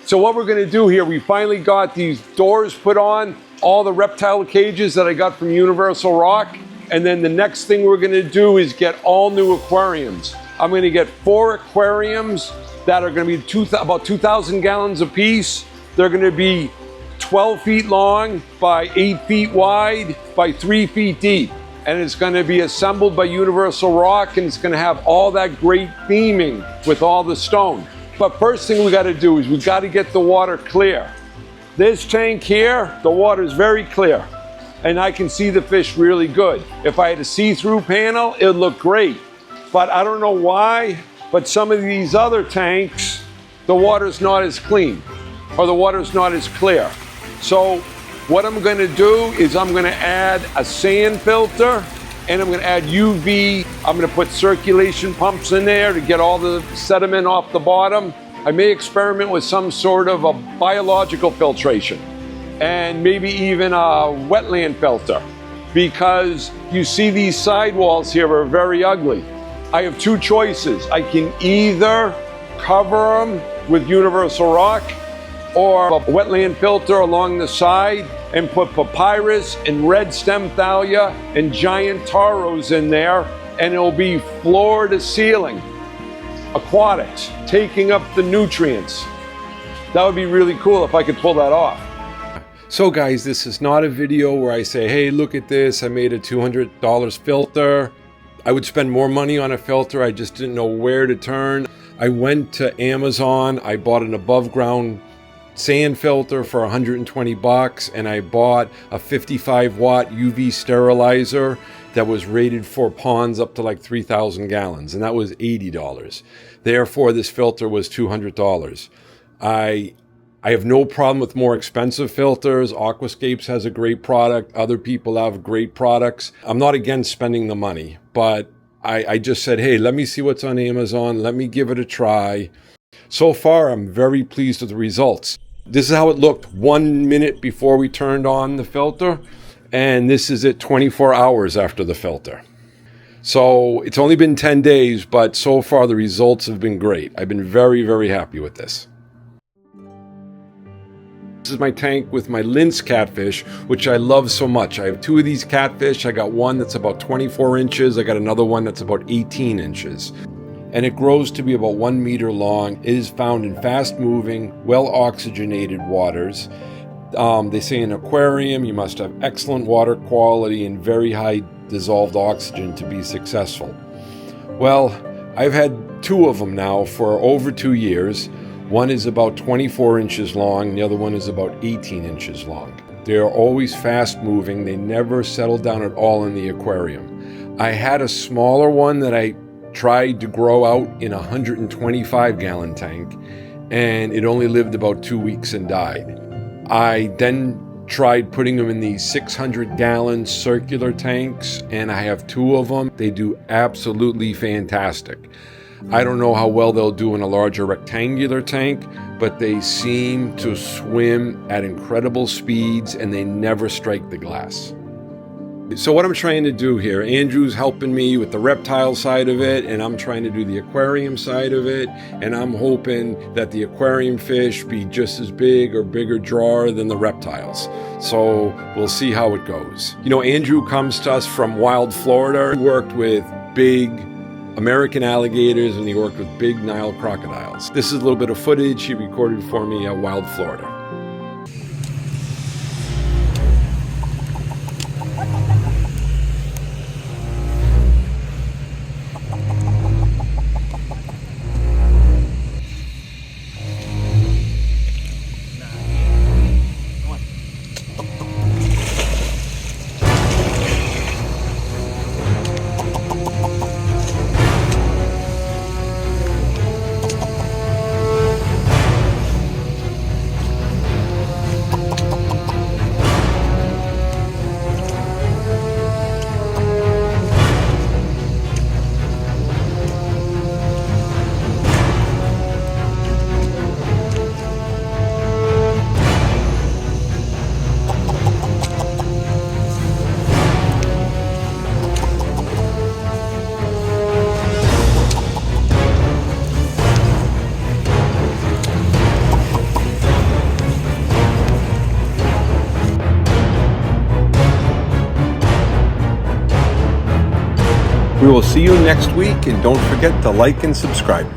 So what we're gonna do here, we finally got these doors put on, all the reptile cages that I got from Universal Rock. And then the next thing we're gonna do is get all new aquariums. I'm gonna get 4 aquariums that are gonna be about 2,000 gallons apiece. They're gonna be 12 feet long by 8 feet wide by 3 feet deep. And it's gonna be assembled by Universal Rock, and it's gonna have all that great theming with all the stone. But first thing we gotta do is we gotta get the water clear. This tank here, the water is very clear, and I can see the fish really good. If I had a see-through panel, it would look great. But I don't know why, but some of these other tanks, the water's not as clean, or the water's not as clear. So what I'm gonna do is I'm gonna add a sand filter, and I'm gonna add UV. I'm gonna put circulation pumps in there to get all the sediment off the bottom. I may experiment with some sort of a biological filtration, and maybe even a wetland filter, because you see these sidewalls here are very ugly. I have 2 choices. I can either cover them with Universal Rock or a wetland filter along the side and put papyrus and red stem thalia and giant taros in there, and it'll be floor to ceiling aquatics, taking up the nutrients. That would be really cool if I could pull that off. So guys, this is not a video where I say, hey, look at this, I made a $200 filter. I would spend more money on a filter, I just didn't know where to turn. I went to Amazon, I bought an above ground sand filter for 120 bucks, and I bought a 55 watt UV sterilizer that was rated for ponds up to like 3,000 gallons, and that was $80. Therefore, this filter was $200. I have no problem with more expensive filters. Aquascapes has a great product. Other people have great products. I'm not against spending the money, but I just said, hey, let me see what's on Amazon. Let me give it a try. So far, I'm very pleased with the results. This is how it looked 1 minute before we turned on the filter, and this is it 24 hours after the filter. So it's only been 10 days, but so far the results have been great. I've been very, very happy with this. This is my tank with my Lince catfish, which I love so much. I have 2 of these catfish. I got one that's about 24 inches. I got another one that's about 18 inches. And it grows to be about 1 meter long. It is found in fast-moving, well-oxygenated waters. They say in an aquarium you must have excellent water quality and very high dissolved oxygen to be successful. Well, I've had 2 of them now for over 2 years. One is about 24 inches long, the other one is about 18 inches long. They are always fast-moving. They never settle down at all in the aquarium. I had a smaller one that I tried to grow out in a 125-gallon tank, and it only lived about 2 weeks and died. I then tried putting them in these 600-gallon circular tanks, and I have 2 of them. They do absolutely fantastic. I don't know how well they'll do in a larger rectangular tank, but they seem to swim at incredible speeds, and they never strike the glass. So what I'm trying to do here, Andrew's helping me with the reptile side of it, and I'm trying to do the aquarium side of it, and I'm hoping that the aquarium fish be just as big or bigger drawer than the reptiles. So we'll see how it goes. You know, Andrew comes to us from wild Florida. He worked with big American alligators, and he worked with big Nile crocodiles. This is a little bit of footage he recorded for me at Wild Florida. We will see you next week, and don't forget to like and subscribe.